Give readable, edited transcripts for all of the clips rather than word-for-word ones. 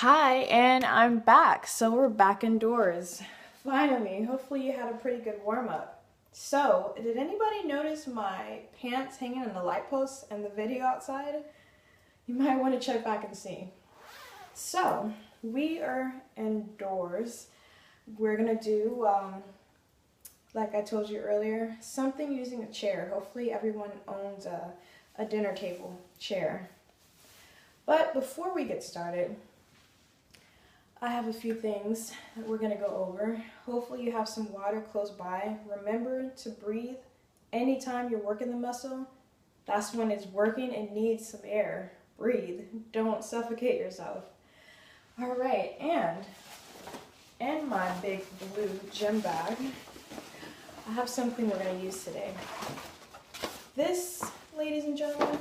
Hi, and I'm back. So we're back indoors. Finally, hopefully you had a pretty good warm-up. So, did anybody notice my pants hanging on the light post and the video outside? You might want to check back and see. So, we are indoors. We're gonna do, like I told you earlier, something using a chair. Hopefully everyone owns a dinner table chair. But before we get started, I have a few things that we're going to go over. Hopefully you have some water close by. Remember to breathe anytime you're working the muscle. That's when it's working and needs some air. Breathe. Don't suffocate yourself. All right, and in my big blue gym bag, I have something we're going to use today. This, ladies and gentlemen,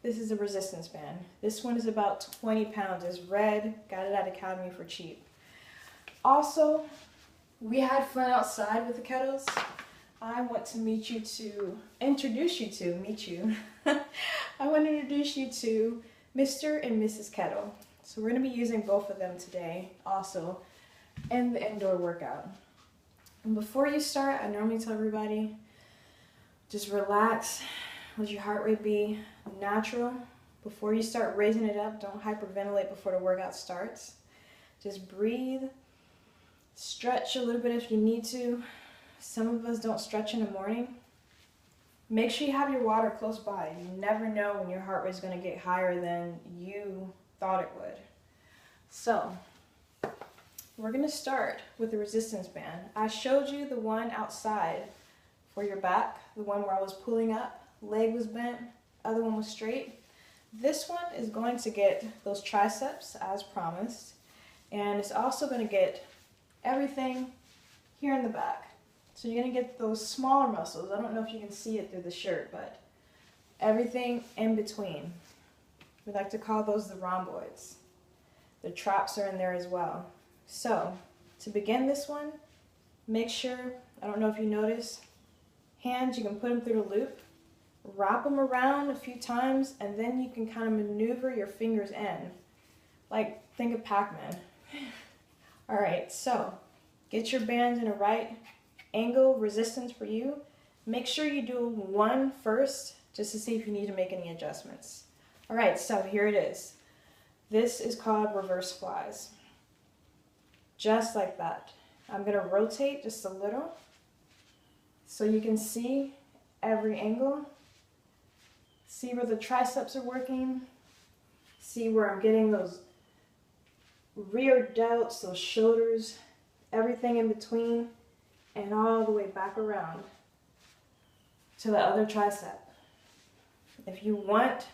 this is a resistance band. This one is about 20 pounds. It's red. Got it at Academy for cheap. Also, we had fun outside with the kettles. I want to introduce you to Mr. and Mrs. Kettle. So we're going to be using both of them today also in the indoor workout. And before you start, I normally tell everybody, just relax. Let your heart rate be natural. Before you start raising it up, don't hyperventilate before the workout starts. Just breathe. Stretch a little bit if you need to. Some of us don't stretch in the morning. Make sure you have your water close by. You never know when your heart rate is going to get higher than you thought it would. So, we're going to start with the resistance band. I showed you the one outside for your back, the one where I was pulling up. Leg was bent, other one was straight. This one is going to get those triceps as promised, and it's also going to get everything here in the back. So you're going to get those smaller muscles. I don't know if you can see it through the shirt, but everything in between. We like to call those the rhomboids. The traps are in there as well. So to begin this one, make sure, I don't know if you notice, hands, you can put them through the loop. Wrap them around a few times, and then you can kind of maneuver your fingers in. Like, think of Pac-Man. All right, so get your bands in a right angle, resistance for you. Make sure you do one first, just to see if you need to make any adjustments. All right, so here it is. This is called reverse flies. Just like that. I'm gonna rotate just a little so you can see every angle. See where the triceps are working. See where I'm getting those rear delts, those shoulders, everything in between, and all the way back around to the other tricep. If you want,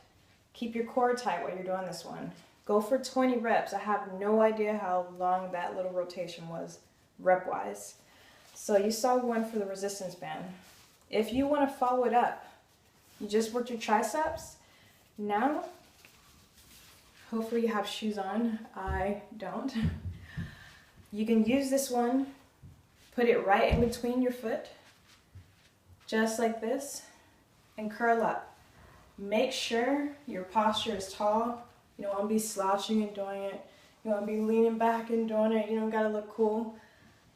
keep your core tight while you're doing this one. Go for 20 reps. I have no idea how long that little rotation was, rep-wise. So you saw one for the resistance band. If you want to follow it up, you just worked your triceps. Now, hopefully you have shoes on. I don't. You can use this one, put it right in between your foot, just like this, and curl up. Make sure your posture is tall. You don't want to be slouching and doing it. You don't want to be leaning back and doing it. You don't got to look cool.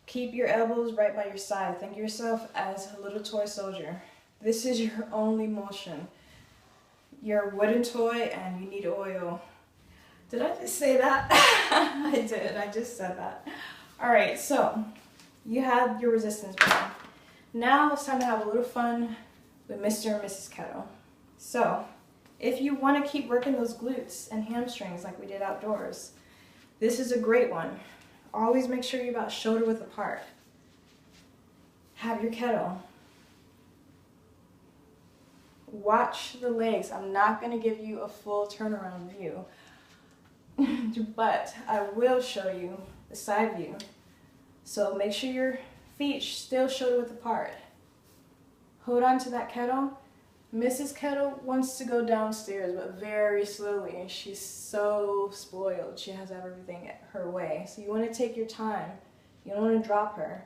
Keep your elbows right by your side. Think of yourself as a little toy soldier. This is your only motion. You're a wooden toy and you need oil. Did I just say that? I did. I just said that. All right, so you have your resistance band. Now it's time to have a little fun with Mr. and Mrs. Kettle. So if you want to keep working those glutes and hamstrings like we did outdoors, this is a great one. Always make sure you're about shoulder width apart. Have your kettle. Watch the legs. I'm not going to give you a full turnaround view, but I will show you the side view. So make sure your feet still shoulder width apart. Hold on to that kettle. Mrs. Kettle wants to go downstairs, but very slowly. She's so spoiled. She has everything her way. So you want to take your time. You don't want to drop her.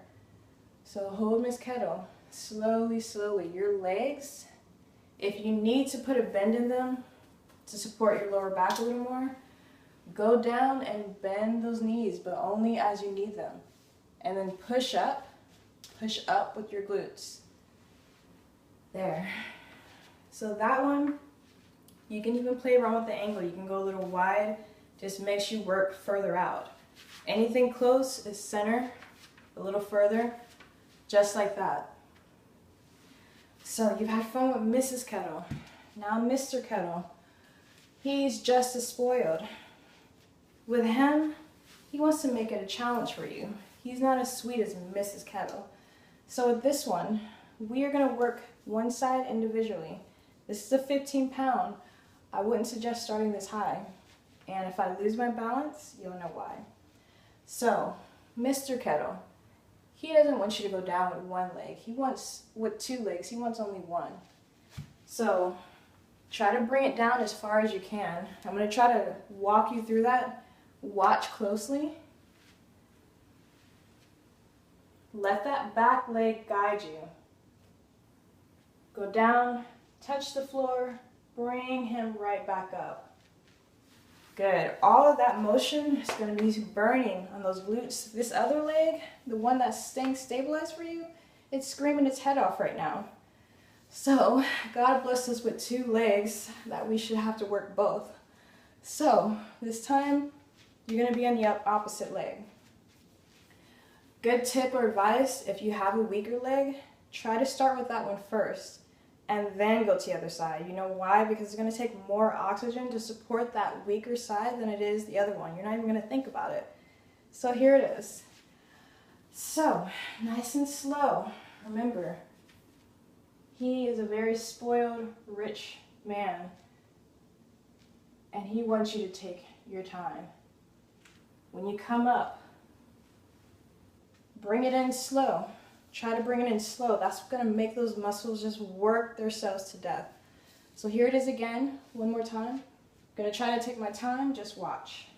So hold Miss Kettle. Slowly, slowly. Your legs, if you need to put a bend in them to support your lower back a little more, Go down and bend those knees, but only as you need them. And then push up with your glutes. There. So that one, you can even play around with the angle. You can go a little wide, just makes you work further out. Anything close is center, a little further, just like that. So you've had fun with Mrs. Kettle. Now Mr. Kettle, he's just as spoiled. With him, he wants to make it a challenge for you. He's not as sweet as Mrs. Kettle. So with this one, we are going to work one side individually. This is a 15-pound. I wouldn't suggest starting this high. And if I lose my balance, you'll know why. So, Mr. Kettle, he doesn't want you to go down with one leg. He wants, with two legs, he wants only one. So, try to bring it down as far as you can. I'm going to try to walk you through that. Watch closely. Let that back leg guide you. Go down, touch the floor, bring him right back up. Good. All of that motion is going to be burning on those glutes. This other leg, the one that's staying stabilized for you, it's screaming its head off right now. So, God bless us with two legs that we should have to work both. So, this time, you're going to be on the opposite leg. Good tip or advice, if you have a weaker leg, try to start with that one first and then go to the other side. You know why? Because it's going to take more oxygen to support that weaker side than it is the other one. You're not even going to think about it. So here it is. So, nice and slow. Remember, he is a very spoiled, rich man, and he wants you to take your time. When you come up, bring it in slow. Try to bring it in slow. That's going to make those muscles just work themselves to death. So here it is again, one more time. I'm going to try to take my time, just watch.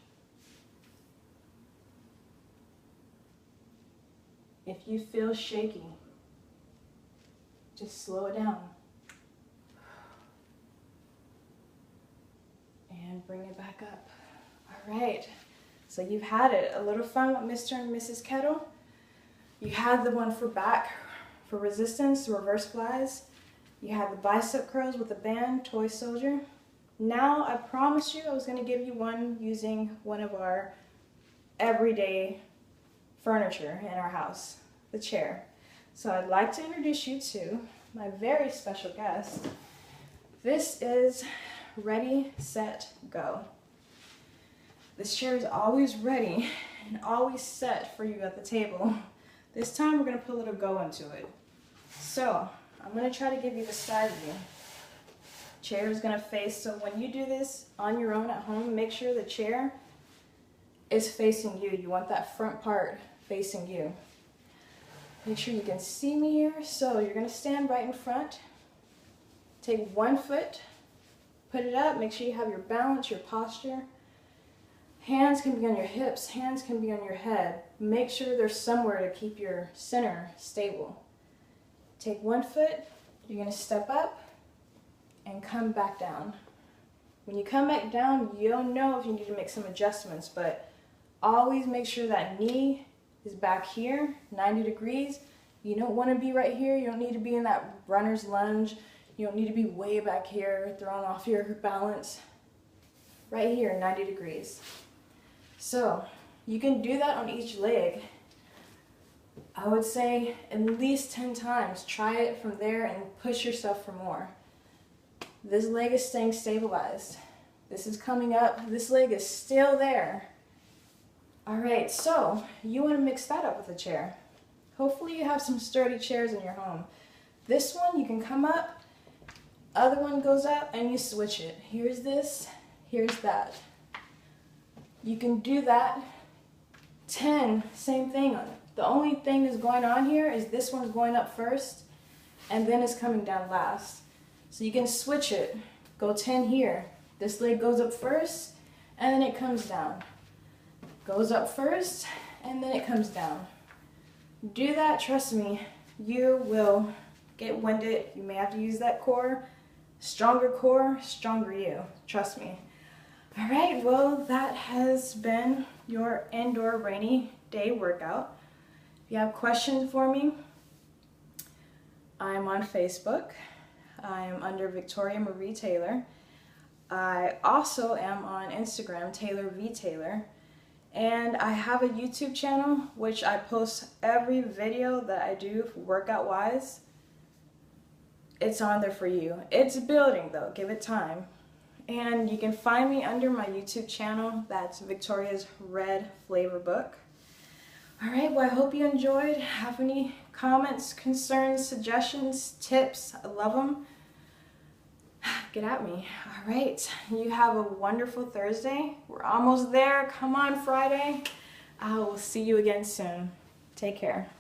If you feel shaky, just slow it down. And bring it back up. All right. So you've had it. A little fun with Mr. and Mrs. Kettle. You had the one for back, for resistance, the reverse flies. You had the bicep curls with the band, toy soldier. Now, I promised you I was going to give you one using one of our everyday furniture in our house, the chair. So I'd like to introduce you to my very special guest. This is Ready, Set, Go. This chair is always ready and always set for you at the table. This time we're going to put a little go into it. So, I'm going to try to give you the side view. Chair is going to face, so when you do this on your own at home, make sure the chair is facing you. You want that front part facing you. Make sure you can see me here. So, you're going to stand right in front. Take one foot, put it up, make sure you have your balance, your posture. Hands can be on your hips, hands can be on your head. Make sure there's somewhere to keep your center stable. Take one foot, you're going to step up and come back down. When you come back down, you'll know if you need to make some adjustments, but always make sure that knee is back here, 90 degrees. You don't want to be right here. You don't need to be in that runner's lunge. You don't need to be way back here, thrown off your balance. Right here, 90 degrees. So, you can do that on each leg. I would say at least 10 times. Try it from there and push yourself for more. This leg is staying stabilized. This is coming up. This leg is still there. Alright, so you want to mix that up with a chair. Hopefully you have some sturdy chairs in your home. This one you can come up, other one goes up, and you switch it. Here's this, here's that. You can do that 10, same thing. The only thing that's going on here is this one's going up first and then it's coming down last. So you can switch it. Go 10 here. This leg goes up first and then it comes down. Goes up first and then it comes down. Do that, trust me, you will get winded. You may have to use that core. Stronger you. Trust me. All right, well, that has been your indoor rainy day workout. If you have questions for me, I'm on Facebook. I am under Victoria Marie Taylor. I also am on Instagram, Taylor V Taylor. And I have a YouTube channel, which I post every video that I do workout wise. It's on there for you. It's building though, give it time. And you can find me under my YouTube channel. That's Victoria's Red Flavor Book. All right, well, I hope you enjoyed. Have any comments, concerns, suggestions, tips? I love them. Get at me. All right, you have a wonderful Thursday. We're almost there. Come on, Friday. I will see you again soon. Take care.